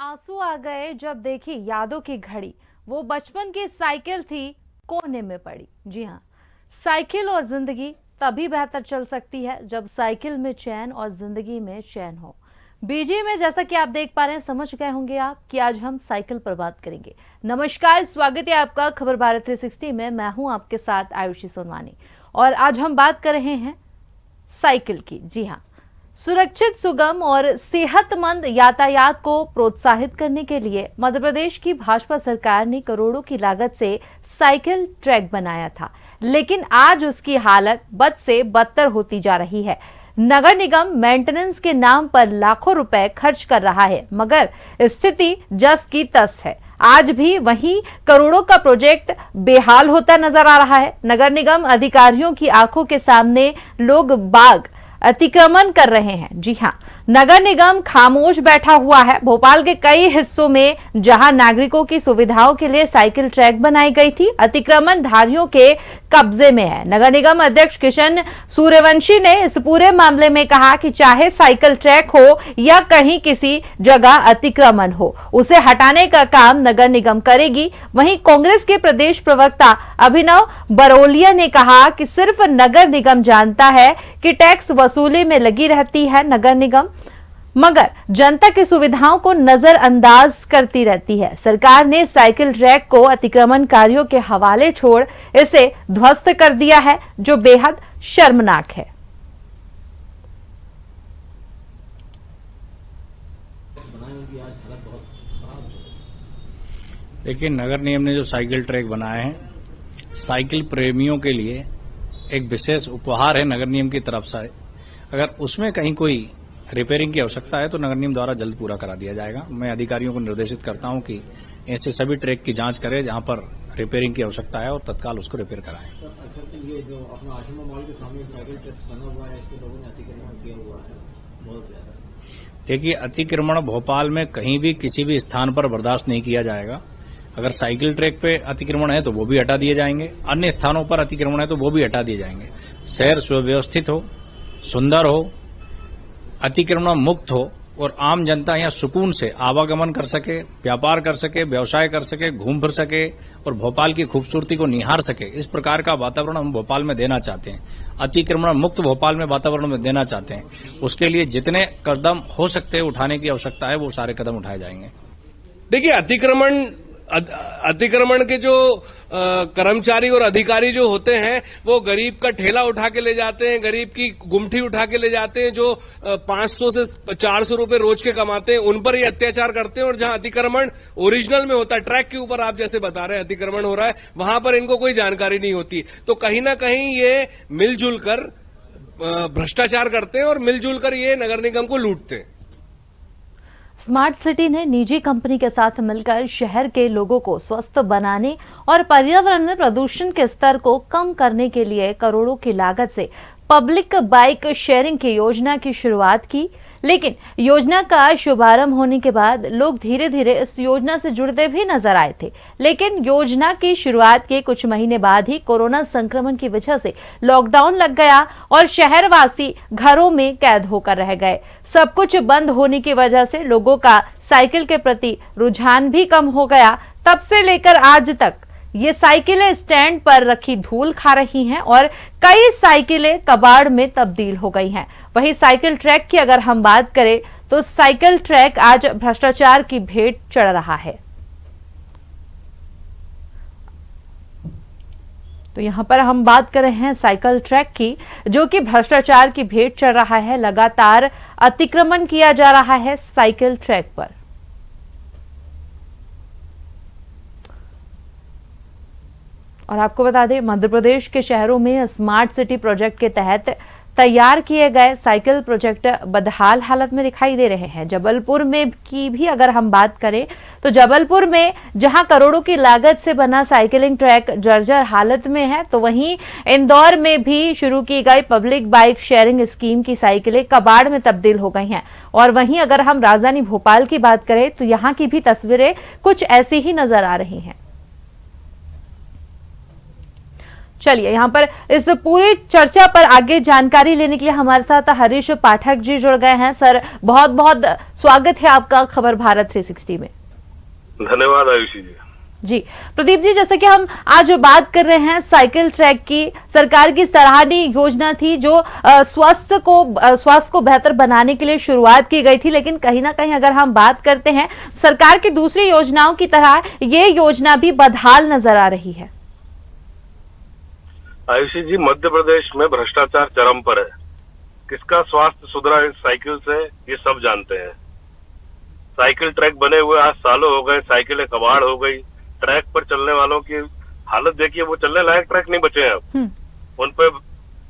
आंसू आ गए जब देखी यादों की घड़ी। वो बचपन की साइकिल थी, कोने में पड़ी। जी हाँ, साइकिल और जिंदगी तभी बेहतर चल सकती है जब साइकिल में चैन और जिंदगी में चैन हो। बीजी में जैसा कि आप देख पा रहे हैं, समझ गए होंगे आप कि आज हम साइकिल पर बात करेंगे। नमस्कार, स्वागत है आपका खबर भारत 360 में। मैं हूं आपके साथ आयुषी सोनवानी और आज हम बात कर रहे हैं साइकिल की। जी हाँ, सुरक्षित, सुगम और सेहतमंद यातायात को प्रोत्साहित करने के लिए मध्य प्रदेश की भाजपा सरकार ने करोड़ों की लागत से साइकिल ट्रैक बनाया था, लेकिन आज उसकी हालत बद से बदतर होती जा रही है। नगर निगम मेंटेनेंस के नाम पर लाखों रुपए खर्च कर रहा है, मगर स्थिति जस की तस है। आज भी वही करोड़ों का प्रोजेक्ट बेहाल होता नजर आ रहा है। नगर निगम अधिकारियों की आंखों के सामने लोग बाग अतिक्रमण कर रहे हैं। जी हां, नगर निगम खामोश बैठा हुआ है। भोपाल के कई हिस्सों में जहां नागरिकों की सुविधाओं के लिए साइकिल ट्रैक बनाई गई थी, अतिक्रमणधारियों के कब्जे में है। नगर निगम अध्यक्ष किशन सूर्यवंशी ने इस पूरे मामले में कहा कि चाहे साइकिल ट्रैक हो या कहीं किसी जगह अतिक्रमण हो, उसे हटाने का काम नगर निगम करेगी। वहीं कांग्रेस के प्रदेश प्रवक्ता अभिनव बरोलिया ने कहा कि सिर्फ नगर निगम जानता है कि टैक्स वसूली में लगी रहती है नगर निगम, मगर जनता की सुविधाओं को नजरअंदाज करती रहती है। सरकार ने साइकिल ट्रैक को अतिक्रमणकारियों के हवाले छोड़ इसे ध्वस्त कर दिया है, जो बेहद शर्मनाक है। देखिए, नगर निगम ने जो साइकिल ट्रैक बनाए हैं, साइकिल प्रेमियों के लिए एक विशेष उपहार है नगर निगम की तरफ से। अगर उसमें कहीं कोई रिपेयरिंग की आवश्यकता है तो नगर निगम द्वारा जल्द पूरा करा दिया जाएगा। मैं अधिकारियों को निर्देशित करता हूं कि ऐसे सभी ट्रैक की जांच करें जहां पर रिपेयरिंग की आवश्यकता है और तत्काल उसको रिपेयर कराएं। ये जो अपना आश्रम मॉल के सामने साइकिल ट्रैक बना हुआ है, इस पे लोगों ने अतिक्रमण किया हुआ है बहुत ज्यादा। देखिए, अतिक्रमण भोपाल में कहीं भी किसी भी स्थान पर बर्दाश्त नहीं किया जाएगा। अगर साइकिल ट्रैक पे अतिक्रमण है तो वो भी हटा दिए जाएंगे, अन्य स्थानों पर अतिक्रमण है तो वो भी हटा दिए जाएंगे। शहर सुव्यवस्थित हो, सुंदर हो, अतिक्रमण मुक्त हो और आम जनता यहाँ सुकून से आवागमन कर सके, व्यापार कर सके, व्यवसाय कर सके, घूम फिर सके और भोपाल की खूबसूरती को निहार सके, इस प्रकार का वातावरण हम भोपाल में देना चाहते हैं। अतिक्रमण मुक्त भोपाल में वातावरण में देना चाहते हैं। उसके लिए जितने कदम हो सकते हैं उठाने की आवश्यकता है, वो सारे कदम उठाए जाएंगे। देखिए, अतिक्रमण के जो कर्मचारी और अधिकारी जो होते हैं, वो गरीब का ठेला उठा के ले जाते हैं, गरीब की गुमठी उठा के ले जाते हैं, जो 500 से 400 रुपए रोज के कमाते हैं, उन पर ये अत्याचार करते हैं। और जहां अतिक्रमण ओरिजिनल में होता है, ट्रैक के ऊपर आप जैसे बता रहे हैं अतिक्रमण हो रहा है, वहां पर इनको कोई जानकारी नहीं होती। तो कहीं ना कहीं ये मिलजुल कर भ्रष्टाचार करते हैं और मिलजुल कर ये नगर निगम को लूटते हैं। स्मार्ट सिटी ने निजी कंपनी के साथ मिलकर शहर के लोगों को स्वस्थ बनाने और पर्यावरण में प्रदूषण के स्तर को कम करने के लिए करोड़ों की लागत से पब्लिक बाइक शेयरिंग की योजना की शुरुआत की। लेकिन योजना का शुभारंभ होने के बाद लोग धीरे धीरे इस योजना से जुड़ते भी नजर आए थे, लेकिन योजना की शुरुआत के कुछ महीने बाद ही कोरोना संक्रमण की वजह से लॉकडाउन लग गया और शहरवासी घरों में कैद होकर रह गए। सब कुछ बंद होने की वजह से लोगों का साइकिल के प्रति रुझान भी कम हो गया। तब से लेकर आज तक ये साइकिलें स्टैंड पर रखी धूल खा रही हैं और कई साइकिलें कबाड़ में तब्दील हो गई हैं। वहीं साइकिल ट्रैक की अगर हम बात करें तो साइकिल ट्रैक आज भ्रष्टाचार की भेंट चढ़ रहा है। तो यहां पर हम बात कर रहे हैं साइकिल ट्रैक की, जो कि भ्रष्टाचार की भेंट चढ़ रहा है। लगातार अतिक्रमण किया जा रहा है साइकिल ट्रैक पर। और आपको बता दें, मध्य प्रदेश के शहरों में स्मार्ट सिटी प्रोजेक्ट के तहत तैयार किए गए साइकिल प्रोजेक्ट बदहाल हालत में दिखाई दे रहे हैं। जबलपुर में की भी अगर हम बात करें तो जबलपुर में जहां करोड़ों की लागत से बना साइकिलिंग ट्रैक जर्जर हालत में है, तो वहीं इंदौर में भी शुरू की गई पब्लिक बाइक शेयरिंग स्कीम की साइकिलें कबाड़ में तब्दील हो गई हैं। और वहीं अगर हम राजधानी भोपाल की बात करें तो यहाँ की भी तस्वीरें कुछ ऐसी ही नजर आ रही हैं। चलिए, यहाँ पर इस पूरी चर्चा पर आगे जानकारी लेने के लिए हमारे साथ हरीश पाठक जी जुड़ गए हैं। सर, बहुत बहुत स्वागत है आपका खबर भारत 360 में। धन्यवाद आयुषी जी। जी प्रदीप जी, जैसे कि हम आज बात कर रहे हैं साइकिल ट्रैक की, सरकार की सराहनीय योजना थी जो स्वास्थ्य को बेहतर बनाने के लिए शुरुआत की गई थी, लेकिन कहीं ना कहीं अगर हम बात करते हैं सरकार की दूसरी योजनाओं की तरह ये योजना भी बदहाल नजर आ रही है। आयुषी जी, मध्य प्रदेश में भ्रष्टाचार चरम पर है। किसका स्वास्थ्य सुधरा इस साइकिल से, ये सब जानते हैं। साइकिल ट्रैक बने हुए आज सालों हो गए, साइकिलें कबाड़ हो गई। ट्रैक पर चलने वालों की हालत देखिए, वो चलने लायक ट्रैक नहीं बचे हैं अब। उन पे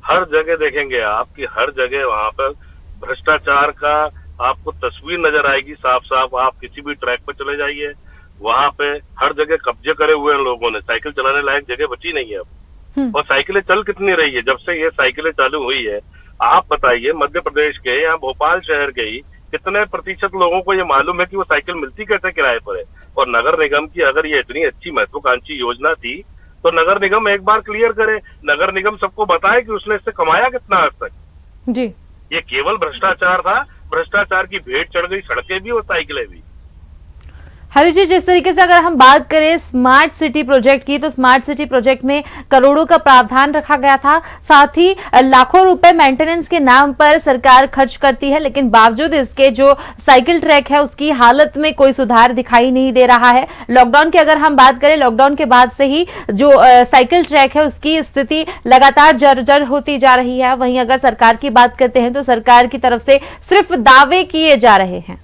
हर जगह देखेंगे आपकी, हर जगह वहां पर भ्रष्टाचार का आपको तस्वीर नजर आएगी साफ साफ। आप किसी भी ट्रैक पर चले जाइए, वहां पे हर जगह कब्जे करे हुए हैं लोगों ने। साइकिल चलाने लायक जगह बची नहीं है अब। और साइकिलें चल कितनी रही है जब से ये साइकिलें चालू हुई है? आप बताइए, मध्य प्रदेश के या भोपाल शहर के ही कितने प्रतिशत लोगों को ये मालूम है कि वो साइकिल मिलती कैसे किराए पर है? और नगर निगम की अगर ये इतनी अच्छी महत्वाकांक्षी योजना थी तो नगर निगम एक बार क्लियर करे, नगर निगम सबको बताए कि उसने इससे कमाया कितना आज तक। जी, ये केवल भ्रष्टाचार था, भ्रष्टाचार की भेंट चढ़ गई सड़कें भी और साइकिलें भी। हरीश जी, जिस तरीके से अगर हम बात करें स्मार्ट सिटी प्रोजेक्ट की, तो स्मार्ट सिटी प्रोजेक्ट में करोड़ों का प्रावधान रखा गया था, साथ ही लाखों रुपए मेंटेनेंस के नाम पर सरकार खर्च करती है, लेकिन बावजूद इसके जो साइकिल ट्रैक है उसकी हालत में कोई सुधार दिखाई नहीं दे रहा है। लॉकडाउन की अगर हम बात करें, लॉकडाउन के बाद से ही जो साइकिल ट्रैक है उसकी स्थिति लगातार जर्जर होती जा रही है। वहीं अगर सरकार की बात करते हैं तो सरकार की तरफ से सिर्फ दावे किए जा रहे हैं।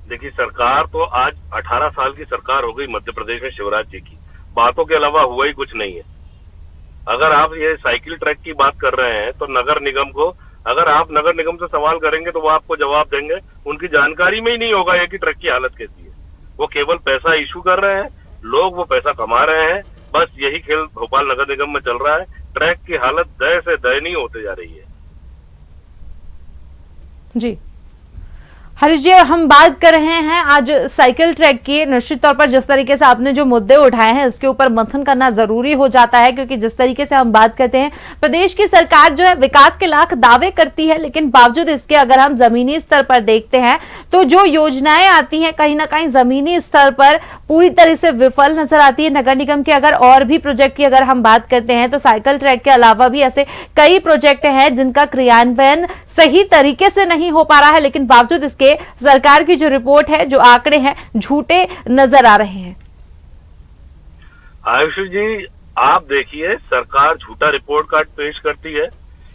देखिए, सरकार तो आज 18 साल की सरकार हो गई मध्य प्रदेश में शिवराज जी की, बातों के अलावा हुआ ही कुछ नहीं है। अगर आप ये साइकिल ट्रैक की बात कर रहे हैं तो नगर निगम को, अगर आप नगर निगम से सवाल करेंगे तो वो आपको जवाब देंगे, उनकी जानकारी में ही नहीं होगा ये कि ट्रैक की हालत कैसी है। वो केवल पैसा इशू कर रहे हैं, लोग वो पैसा कमा रहे हैं, बस यही खेल भोपाल नगर निगम में चल रहा है। ट्रैक की हालत दय से दयनीय होते जा रही है। जी हरीश जी, हम बात कर रहे हैं आज साइकिल ट्रैक की। निश्चित तौर पर जिस तरीके से आपने जो मुद्दे उठाए हैं उसके ऊपर मंथन करना जरूरी हो जाता है, क्योंकि जिस तरीके से हम बात करते हैं, प्रदेश की सरकार जो है विकास के लाख दावे करती है, लेकिन बावजूद इसके अगर हम जमीनी स्तर पर देखते हैं तो जो योजनाएं आती हैं कहीं ना कहीं जमीनी स्तर पर पूरी तरह से विफल नजर आती है। नगर निगम के अगर और भी प्रोजेक्ट की अगर हम बात करते हैं तो साइकिल ट्रैक के अलावा भी ऐसे कई प्रोजेक्ट हैं जिनका क्रियान्वयन सही तरीके से नहीं हो पा रहा है, लेकिन बावजूद इसके सरकार की जो रिपोर्ट है, जो आंकड़े हैं, झूठे नजर आ रहे हैं। आयुषी जी, आप देखिए, सरकार झूठा रिपोर्ट कार्ड पेश करती है।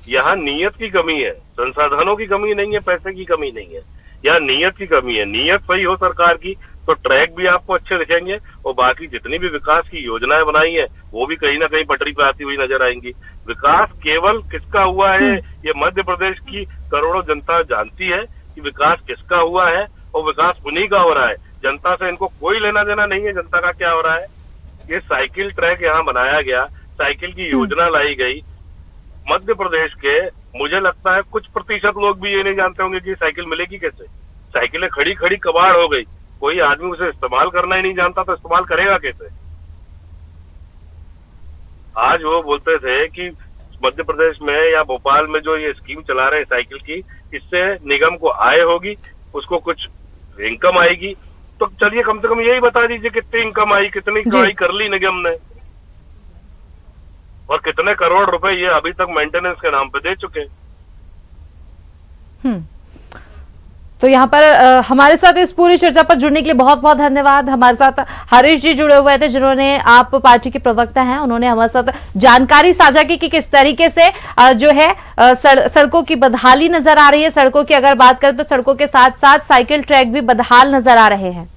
यहाँ नीयत की कमी है, संसाधनों की कमी नहीं है, पैसे की कमी नहीं है, यहाँ नीयत की कमी है। नीयत सही हो सरकार की तो ट्रैक भी आपको अच्छे दिखेंगे और बाकी जितनी भी विकास की योजनाएं बनाई है वो भी कहीं ना कहीं पटरी पे आती हुई नजर आएंगी। विकास केवल किसका हुआ है ये मध्य प्रदेश की करोड़ों जनता जानती है कि विकास किसका हुआ है, और विकास उन्हीं का हो रहा है। जनता से इनको कोई लेना देना नहीं है, जनता का क्या हो रहा है। ये साइकिल ट्रैक यहाँ बनाया गया, साइकिल की योजना लाई गई मध्य प्रदेश के, मुझे लगता है कुछ प्रतिशत लोग भी ये नहीं जानते होंगे कि साइकिल मिलेगी कैसे। साइकिलें खड़ी खड़ी कबाड़ हो गई, कोई आदमी उसे इस्तेमाल करना ही नहीं जानता तो इस्तेमाल करेगा कैसे। आज वो बोलते थे कि मध्य प्रदेश में या भोपाल में जो ये स्कीम चला रहे हैं साइकिल की, इससे निगम को आय होगी, उसको कुछ इनकम आएगी। तो चलिए कम से कम यही बता दीजिए कितनी इनकम आई, कितनी कमाई कर ली निगम ने, और कितने करोड़ रुपए ये अभी तक मेंटेनेंस के नाम पे दे चुके हैं। तो यहाँ पर हमारे साथ इस पूरी चर्चा पर जुड़ने के लिए बहुत बहुत धन्यवाद। हमारे साथ हरीश जी जुड़े हुए थे, जिन्होंने, आप पार्टी के प्रवक्ता हैं, उन्होंने हमारे साथ जानकारी साझा की कि किस तरीके से जो है सड़कों की बदहाली नजर आ रही है। सड़कों की अगर बात करें तो सड़कों के साथ साथ साइकिल ट्रैक भी बदहाल नजर आ रहे हैं।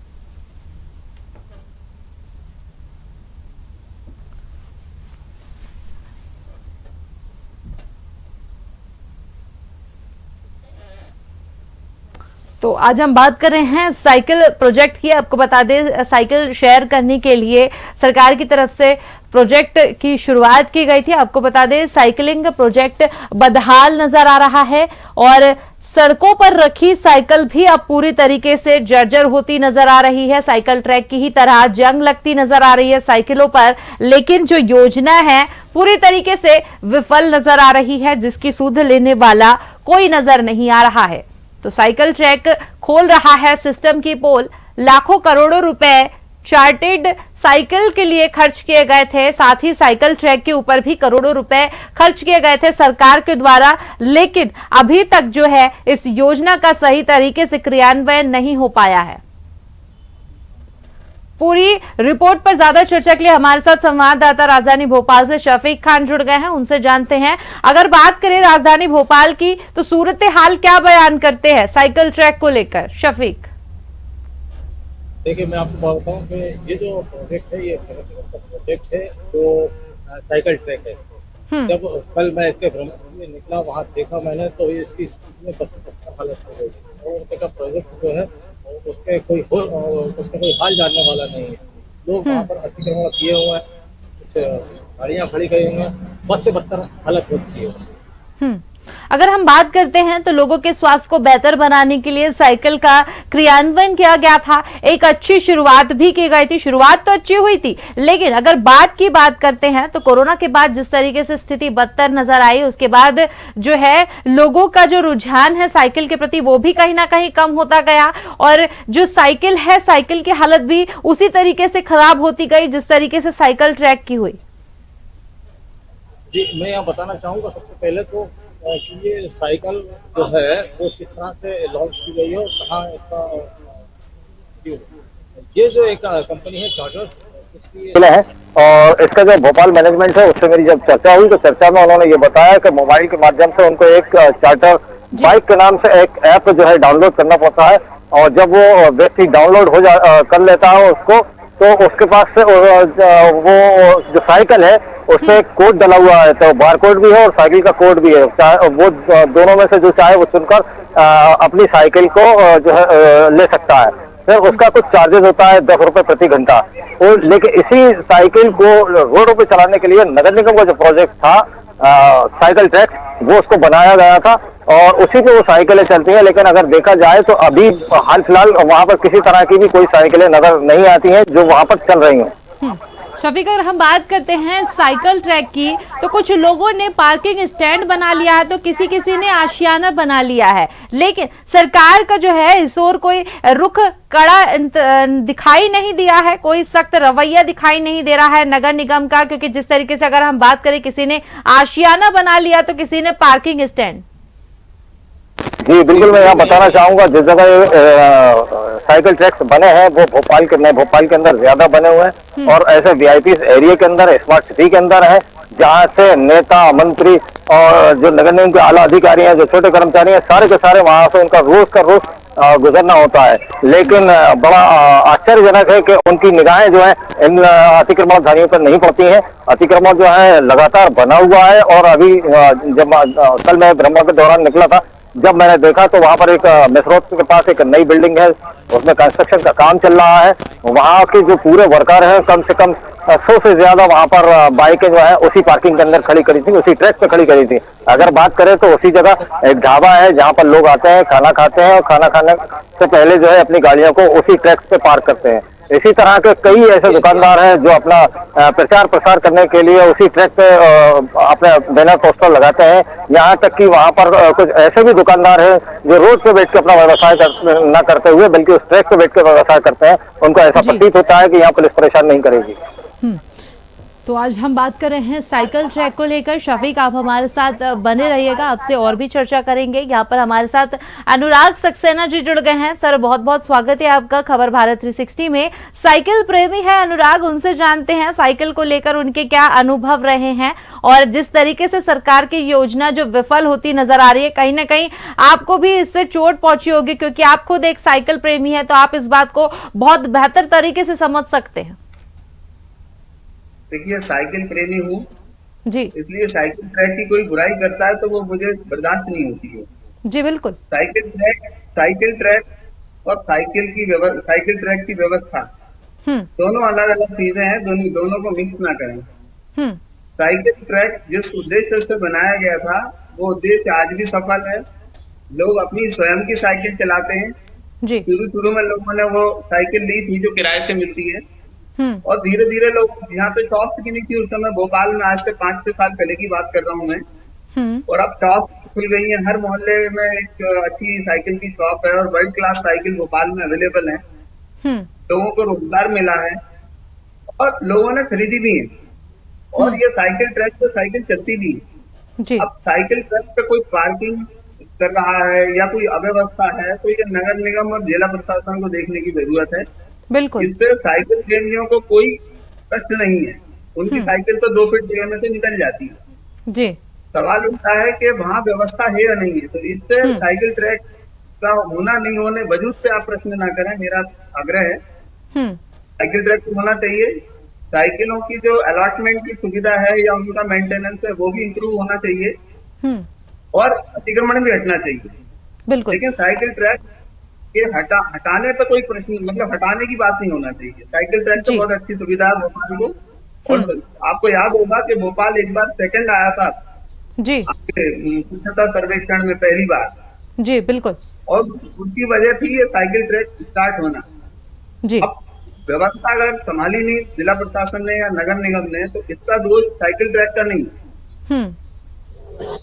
तो आज हम बात कर रहे हैं साइकिल प्रोजेक्ट की। आपको बता दें, साइकिल शेयर करने के लिए सरकार की तरफ से प्रोजेक्ट की शुरुआत की गई थी। आपको बता दें, साइकिलिंग प्रोजेक्ट बदहाल नजर आ रहा है और सड़कों पर रखी साइकिल भी अब पूरी तरीके से जर्जर होती नजर आ रही है। साइकिल ट्रैक की ही तरह जंग लगती नजर आ रही है साइकिलों पर, लेकिन जो योजना है पूरी तरीके से विफल नजर आ रही है, जिसकी सुध लेने वाला कोई नजर नहीं आ रहा है। तो साइकिल ट्रैक खोल रहा है सिस्टम की पोल। लाखों करोड़ों रुपए चार्टेड साइकिल के लिए खर्च किए गए थे, साथ ही साइकिल ट्रैक के ऊपर भी करोड़ों रुपए खर्च किए गए थे सरकार के द्वारा, लेकिन अभी तक जो है इस योजना का सही तरीके से क्रियान्वयन नहीं हो पाया है। पूरी रिपोर्ट पर ज्यादा चर्चा के लिए हमारे साथ संवाददाता राजधानी भोपाल से शफीक खान जुड़ गए हैं, उनसे जानते हैं। अगर बात करें राजधानी भोपाल की, तो सूरत हाल क्या बयान करते हैं साइकिल ट्रैक को लेकर? शफीक, देखिए, मैं आपको बताऊं कि ये जो प्रोजेक्ट है, ये प्रोजेक्ट है जो साइकिल ट्रैक है। जब कल मैं इसके भ्रमण में निकला, वहां देखा मैंने, तो इसकी में बदतर हालत हो गई और उनका प्रोजेक्ट जो है उसके कोई हाल जानने वाला नहीं है। लोग वहाँ पर अतिक्रमण किए हुए हैं, कुछ गाड़ियां खड़ी करी हुई हैं, बस से बदतर हालत होती है। अगर हम बात करते हैं तो लोगों के स्वास्थ्य को बेहतर बनाने के लिए साइकिल का क्रियान्वयन किया गया था। एक अच्छी शुरुआत भी की गई थी, शुरुआत तो अच्छी हुई थी, लेकिन अगर बात करते हैं तो कोरोना के बाद जिस तरीके से स्थिति बदतर नजर आई, उसके बाद जो है लोगों का जो रुझान है साइकिल के प्रति, वो भी कहीं ना कहीं कम होता गया और जो साइकिल है, साइकिल की हालत भी उसी तरीके से खराब होती गई जिस तरीके से साइकिल ट्रैक की हुई। जी, मैं यहाँ बताना चाहूंगा सबसे पहले तो कि ये साइकिल जो है वो किस तरह से लॉन्च की गई है और कहाँ इसका, ये जो एक कंपनी है चार्टर्स है, और इसका जो भोपाल मैनेजमेंट है उससे मेरी जब चर्चा हुई तो चर्चा में उन्होंने ये बताया कि मोबाइल के माध्यम से उनको एक चार्टर बाइक के नाम से एक ऐप जो है डाउनलोड करना पड़ता है, और जब वो व्यक्ति डाउनलोड कर लेता है उसको, तो उसके पास से वो जो साइकिल है उसमें एक कोड डला हुआ है, तो बार कोड भी है और साइकिल का कोड भी है। वो दोनों में से जो चाहे वो चुनकर अपनी साइकिल को जो है ले सकता है। फिर उसका कुछ चार्जेस होता है 10 रुपए प्रति घंटा। और लेकिन इसी साइकिल को रोडों पे चलाने के लिए नगर निगम का जो प्रोजेक्ट था साइकिल ट्रैक, वो उसको बनाया गया था और उसी पे वो साइकिलें चलती हैं। लेकिन अगर देखा जाए तो अभी हाल फिलहाल वहां पर किसी तरह की भी कोई साइकिलें नजर नहीं आती हैं जो वहां पर चल रही हैं। शफीक, अगर हम बात करते हैं साइकिल ट्रैक की, तो कुछ लोगों ने पार्किंग स्टैंड बना लिया है, तो किसी ने आशियाना बना लिया है, लेकिन सरकार का जो है इस ओर कोई रुख कड़ा दिखाई नहीं दिया है, कोई सख्त रवैया दिखाई नहीं दे रहा है नगर निगम का। क्योंकि जिस तरीके से अगर हम बात करें, किसी ने आशियाना बना लिया तो किसी ने पार्किंग स्टैंड। जी बिल्कुल, मैं यहाँ बताना चाहूंगा जिस जगह साइकिल ट्रैक्स बने हैं वो भोपाल के अंदर ज्यादा बने हुए हैं और ऐसे वीआईपी एरिया के अंदर, स्मार्ट सिटी के अंदर है, जहाँ से नेता, मंत्री और जो नगर निगम के आला अधिकारी हैं, जो छोटे कर्मचारी हैं, सारे के सारे वहां से उनका रोज का रोज गुजरना होता है। लेकिन बड़ा आश्चर्यजनक है कि उनकी निगाहें जो है इन अतिक्रमणधारियों पर नहीं पड़ती हैं। अतिक्रमण जो है लगातार बना हुआ है और अभी जब कल मैं भ्रमण के दौरान निकला था, जब मैंने देखा तो वहां पर एक मेसरोड के पास एक नई बिल्डिंग है, उसमें कंस्ट्रक्शन का काम चल रहा है। वहां के जो पूरे वर्कर हैं, कम से कम 100 से ज्यादा वहां पर बाइकें जो है उसी पार्किंग के अंदर खड़ी करी थी, उसी ट्रैक पे खड़ी करी थी। अगर बात करें तो उसी जगह एक ढाबा है जहां पर लोग आते हैं, खाना खाते हैं और खाना खाने से पहले जो है अपनी गाड़ियों को उसी ट्रैक पे पार्क करते हैं। इसी तरह के कई ऐसे दुकानदार हैं जो अपना प्रचार प्रसार करने के लिए उसी ट्रैक पे अपने बैनर पोस्टर लगाते हैं। यहाँ तक कि वहाँ पर कुछ ऐसे भी दुकानदार हैं जो रोड पे बैठ के अपना व्यवसाय न करते हुए बल्कि उस ट्रैक पे बैठ के व्यवसाय करते हैं। उनको ऐसा प्रतीत होता है कि यहाँ पुलिस परेशान नहीं करेगी। तो आज हम बात कर रहे हैं साइकिल ट्रैक को लेकर। शफीक, आप हमारे साथ बने रहिएगा, आपसे और भी चर्चा करेंगे। यहाँ पर हमारे साथ अनुराग सक्सेना जी जुड़ गए हैं। सर, बहुत बहुत स्वागत है आपका खबर भारत 360 में। साइकिल प्रेमी है अनुराग, उनसे जानते हैं साइकिल को लेकर उनके क्या अनुभव रहे हैं और जिस तरीके से सरकार की योजना जो विफल होती नजर आ रही है, कहीं ना कहीं आपको भी इससे चोट पहुंची होगी, क्योंकि आप खुद एक साइकिल प्रेमी है, तो आप इस बात को बहुत बेहतर तरीके से समझ सकते हैं। देखिए, साइकिल प्रेमी हूँ जी, इसलिए साइकिल ट्रैक की कोई बुराई करता है तो वो मुझे बर्दाश्त नहीं होती है। जी बिल्कुल। साइकिल ट्रैक और साइकिल ट्रैक की व्यवस्था दोनों अलग अलग चीजें हैं, दोनों को मिक्स ना करें। साइकिल ट्रैक जिस उद्देश्य से बनाया गया था वो उद्देश्य आज भी सफल है। लोग अपनी स्वयं की साइकिल चलाते हैं। जी। शुरू में लोगों ने वो साइकिल ली थी जो किराए से मिलती है, और धीरे धीरे लोग, यहाँ पे शॉप्स की नहीं थी उस समय, भोपाल में आज से 5-6 साल पहले की बात कर रहा हूँ मैं, और अब शॉप खुल गई है। हर मोहल्ले में एक अच्छी साइकिल की शॉप है और वर्ल्ड क्लास साइकिल भोपाल में अवेलेबल है। लोगों को रोजगार मिला है और लोगों ने खरीदी भी है, और ये साइकिल ट्रैक पे साइकिल चलती भी है। जी। अब साइकिल ट्रैक पे कोई पार्किंग कर रहा है या कोई अव्यवस्था है तो ये नगर निगम और जिला प्रशासन को देखने की जरूरत है। बिल्कुल। इससे साइकिल प्रेमियों को कोई कष्ट नहीं है, उनकी साइकिल तो 2 फीट जगह में से निकल जाती है। जी। सवाल उठता है कि वहाँ व्यवस्था है या नहीं है, तो इससे साइकिल ट्रैक का होना नहीं होने वजूद से आप प्रश्न ना करें, मेरा आग्रह है। साइकिल ट्रैक होना चाहिए, साइकिलों की जो अलॉटमेंट की सुविधा है या उनका मेंटेनेंस है वो भी इंप्रूव होना चाहिए, और अतिक्रमण भी हटना चाहिए। बिल्कुल। लेकिन साइकिल ट्रैक के हटाने पर कोई प्रश्न, मतलब हटाने की बात नहीं होना चाहिए। साइकिल ट्रैक तो बहुत अच्छी सुविधा है भोपाल को, और आपको याद होगा कि भोपाल एक बार सेकंड आया था जी स्वच्छता सर्वेक्षण में पहली बार। जी बिल्कुल। और उसकी वजह थी ये साइकिल ट्रैक स्टार्ट होना। जी। अब व्यवस्था अगर संभाली नहीं जिला प्रशासन ने या नगर निगम ने, तो इसका दोष साइकिल ट्रैक का नहीं।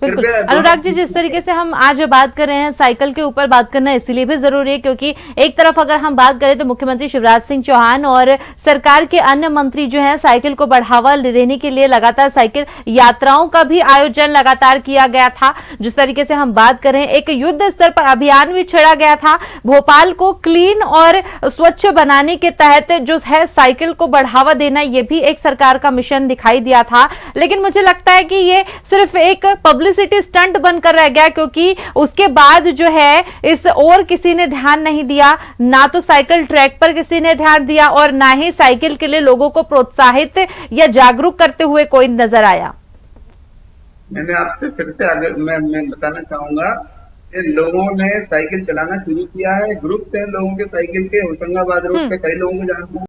बिल्कुल। अनुराग जी, जिस तरीके से हम आज बात कर रहे हैं, साइकिल के ऊपर बात करना इसलिए भी जरूरी है क्योंकि एक तरफ अगर हम बात करें तो मुख्यमंत्री शिवराज सिंह चौहान और सरकार के अन्य मंत्री जो हैं साइकिल को बढ़ावा देने के लिए लगातार साइकिल यात्राओं का भी आयोजन लगातार किया गया था। जिस तरीके से हम बात करें, एक युद्ध स्तर पर अभियान भी छेड़ा गया था भोपाल को क्लीन और स्वच्छ बनाने के तहत, जो है साइकिल को बढ़ावा देना, ये भी एक सरकार का मिशन दिखाई दिया था। लेकिन मुझे लगता है कि ये सिर्फ एक पब्लिसिटी स्टंट बनकर रह गया, क्योंकि उसके बाद जो है इस और किसी ने ध्यान नहीं दिया, ना तो साइकिल ट्रैक पर किसी ने ध्यान दिया और ना ही साइकिल के लिए लोगों को प्रोत्साहित या जागरूक करते हुए कोई नजर आया। मैंने आपसे फिर से आगे मैं बताना चाहूंगा कि लोगों ने साइकिल चलाना शुरू किया है, ग्रुप थे लोगों के साइकिल के, होशंगाबाद रोड पे कई लोगों को जानते हैं।